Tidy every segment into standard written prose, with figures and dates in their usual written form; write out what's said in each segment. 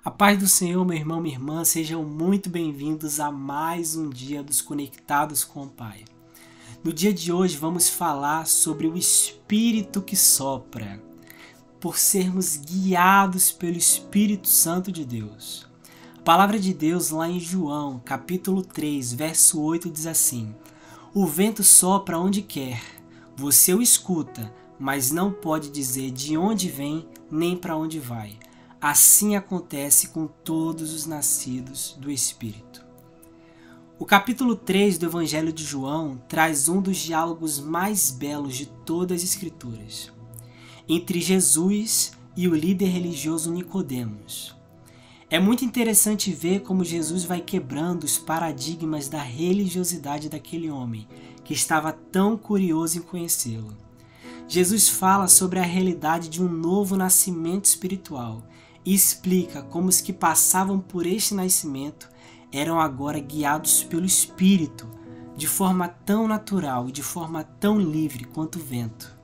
A paz do Senhor, meu irmão, minha irmã, sejam muito bem-vindos a mais um dia dos Conectados com o Pai. No dia de hoje vamos falar sobre o Espírito que sopra, por sermos guiados pelo Espírito Santo de Deus. A palavra de Deus lá em João, capítulo 3, verso 8 diz assim: O vento sopra onde quer, você o escuta, mas não pode dizer de onde vem nem para onde vai. Assim acontece com todos os nascidos do Espírito. O capítulo 3 do Evangelho de João traz um dos diálogos mais belos de todas as Escrituras, entre Jesus e o líder religioso Nicodemos. É muito interessante ver como Jesus vai quebrando os paradigmas da religiosidade daquele homem, que estava tão curioso em conhecê-lo. Jesus fala sobre a realidade de um novo nascimento espiritual e explica como os que passavam por este nascimento eram agora guiados pelo Espírito, de forma tão natural e de forma tão livre quanto o vento.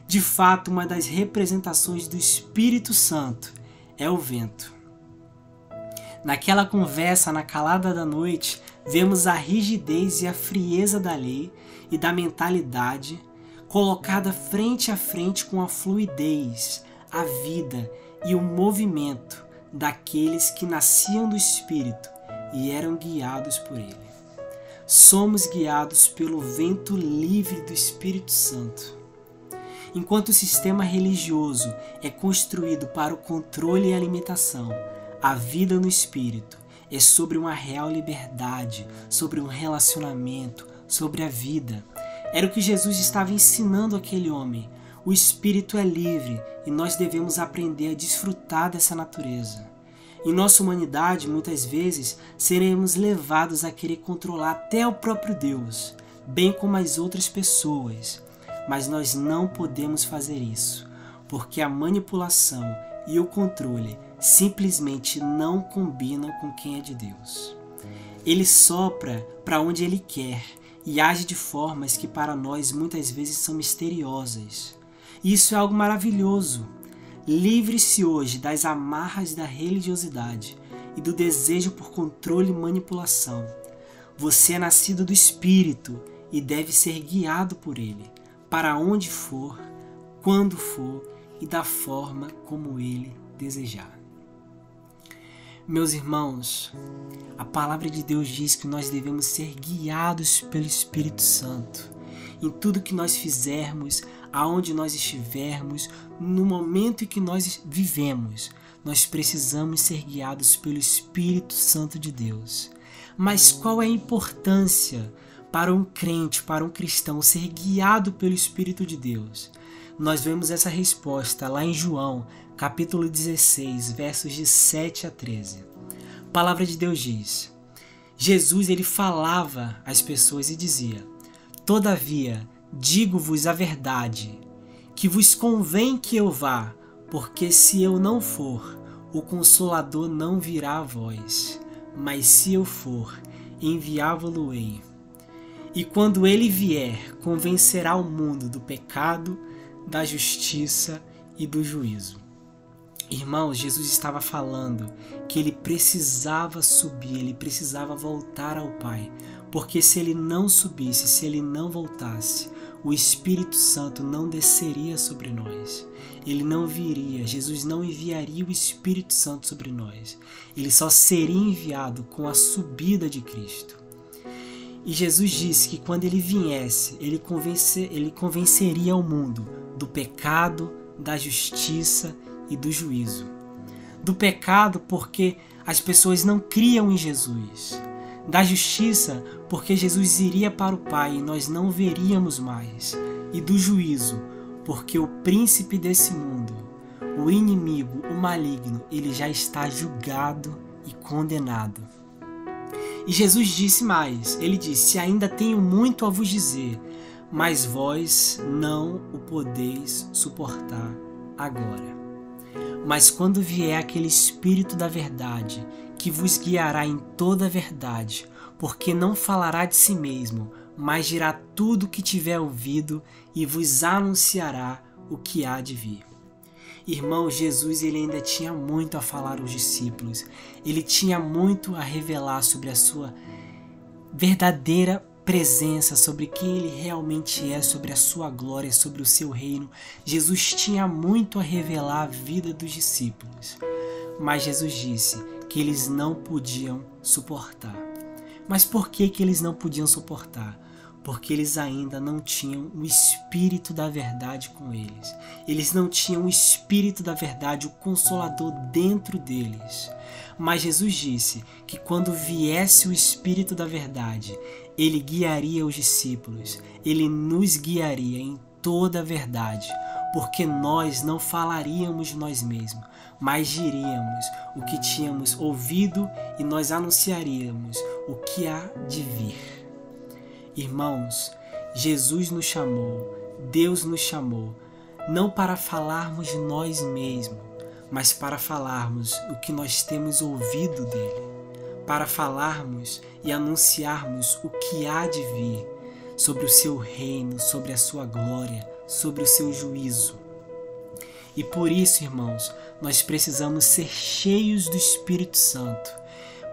De fato, uma das representações do Espírito Santo é o vento. Naquela conversa, na calada da noite, vemos a rigidez e a frieza da lei e da mentalidade colocada frente a frente com a fluidez, a vida e o movimento daqueles que nasciam do Espírito e eram guiados por ele. Somos guiados pelo vento livre do Espírito Santo. Enquanto o sistema religioso é construído para o controle e a limitação, a vida no Espírito é sobre uma real liberdade, sobre um relacionamento, sobre a vida. Era o que Jesus estava ensinando àquele homem. O Espírito é livre e nós devemos aprender a desfrutar dessa natureza. Em nossa humanidade, muitas vezes, seremos levados a querer controlar até o próprio Deus, bem como as outras pessoas. Mas nós não podemos fazer isso, porque a manipulação e o controle simplesmente não combinam com quem é de Deus. Ele sopra para onde ele quer e age de formas que para nós muitas vezes são misteriosas. Isso é algo maravilhoso. Livre-se hoje das amarras da religiosidade e do desejo por controle e manipulação. Você é nascido do Espírito e deve ser guiado por ele, para onde for, quando for e da forma como ele desejar. Meus irmãos, a palavra de Deus diz que nós devemos ser guiados pelo Espírito Santo. Em tudo que nós fizermos, aonde nós estivermos, no momento em que nós vivemos, nós precisamos ser guiados pelo Espírito Santo de Deus. Mas qual é a importância para um crente, para um cristão, ser guiado pelo Espírito de Deus? Nós vemos essa resposta lá em João, capítulo 16, versos de 7 a 13. A palavra de Deus diz: Jesus ele falava às pessoas e dizia: Todavia, digo-vos a verdade, que vos convém que eu vá, porque se eu não for, o Consolador não virá a vós, mas se eu for, enviá-lo-ei. E quando ele vier, convencerá o mundo do pecado, da justiça e do juízo. Irmãos, Jesus estava falando que ele precisava subir, ele precisava voltar ao Pai, porque se ele não subisse, se ele não voltasse, o Espírito Santo não desceria sobre nós. Ele não viria, Jesus não enviaria o Espírito Santo sobre nós. Ele só seria enviado com a subida de Cristo. E Jesus disse que quando ele viesse, ele convenceria o mundo do pecado, da justiça e do juízo. Do pecado porque as pessoas não criam em Jesus. Da justiça porque Jesus iria para o Pai e nós não o veríamos mais. E do juízo porque o príncipe desse mundo, o inimigo, o maligno, ele já está julgado e condenado. E Jesus disse mais, ele disse: ainda tenho muito a vos dizer, mas vós não o podeis suportar agora. Mas quando vier aquele Espírito da verdade, que vos guiará em toda a verdade, porque não falará de si mesmo, mas dirá tudo o que tiver ouvido e vos anunciará o que há de vir. Irmão, Jesus ele ainda tinha muito a falar aos discípulos. Ele tinha muito a revelar sobre a sua verdadeira presença, sobre quem ele realmente é, sobre a sua glória, sobre o seu reino. Jesus tinha muito a revelar à vida dos discípulos. Mas Jesus disse que eles não podiam suportar. Mas por que eles não podiam suportar? Porque eles ainda não tinham o Espírito da verdade com eles. Eles não tinham o Espírito da verdade, o Consolador dentro deles. Mas Jesus disse que quando viesse o Espírito da verdade, ele guiaria os discípulos, ele nos guiaria em toda a verdade, porque nós não falaríamos de nós mesmos, mas diríamos o que tínhamos ouvido e nós anunciaríamos o que há de vir. Irmãos, Jesus nos chamou, Deus nos chamou, não para falarmos de nós mesmos, mas para falarmos o que nós temos ouvido dele, para falarmos e anunciarmos o que há de vir, sobre o seu reino, sobre a sua glória, sobre o seu juízo. E por isso, irmãos, nós precisamos ser cheios do Espírito Santo.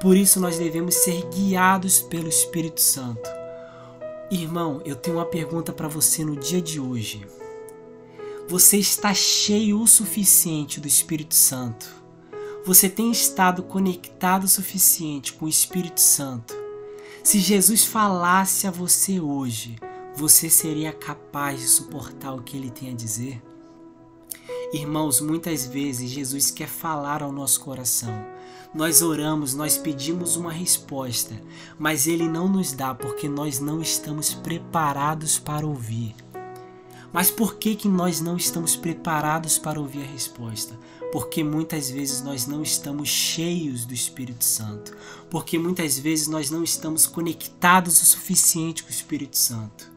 Por isso nós devemos ser guiados pelo Espírito Santo. Irmão, eu tenho uma pergunta para você no dia de hoje. Você está cheio o suficiente do Espírito Santo? Você tem estado conectado o suficiente com o Espírito Santo? Se Jesus falasse a você hoje, você seria capaz de suportar o que ele tem a dizer? Irmãos, muitas vezes Jesus quer falar ao nosso coração. Nós oramos, nós pedimos uma resposta, mas ele não nos dá porque nós não estamos preparados para ouvir. Mas por que nós não estamos preparados para ouvir a resposta? Porque muitas vezes nós não estamos cheios do Espírito Santo. Porque muitas vezes nós não estamos conectados o suficiente com o Espírito Santo.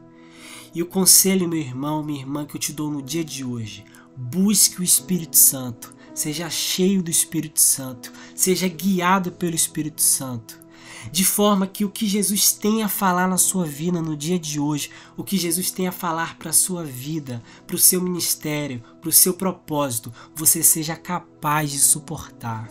E o conselho, meu irmão, minha irmã, que eu te dou no dia de hoje: busque o Espírito Santo. Seja cheio do Espírito Santo. Seja guiado pelo Espírito Santo. De forma que o que Jesus tem a falar na sua vida no dia de hoje, o que Jesus tem a falar para a sua vida, para o seu ministério, para o seu propósito, você seja capaz de suportar.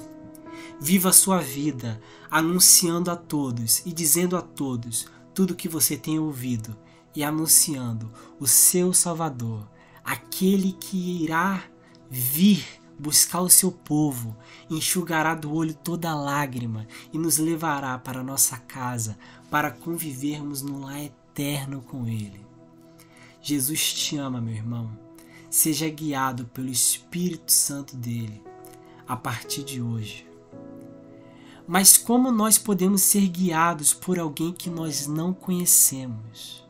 Viva a sua vida anunciando a todos e dizendo a todos tudo o que você tem ouvido e anunciando o seu Salvador, aquele que irá vir buscar o seu povo, enxugará do olho toda lágrima e nos levará para a nossa casa, para convivermos no lar eterno com ele. Jesus te ama, meu irmão. Seja guiado pelo Espírito Santo dele a partir de hoje. Mas como nós podemos ser guiados por alguém que nós não conhecemos?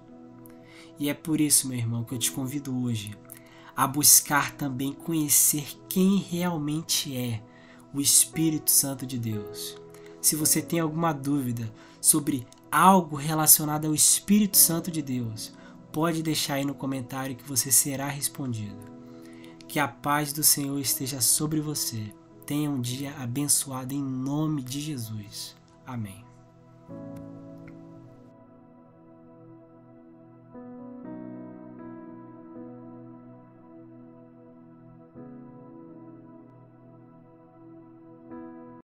E é por isso, meu irmão, que eu te convido hoje a buscar também conhecer quem realmente é o Espírito Santo de Deus. Se você tem alguma dúvida sobre algo relacionado ao Espírito Santo de Deus, pode deixar aí no comentário que você será respondido. Que a paz do Senhor esteja sobre você. Tenha um dia abençoado em nome de Jesus. Amém.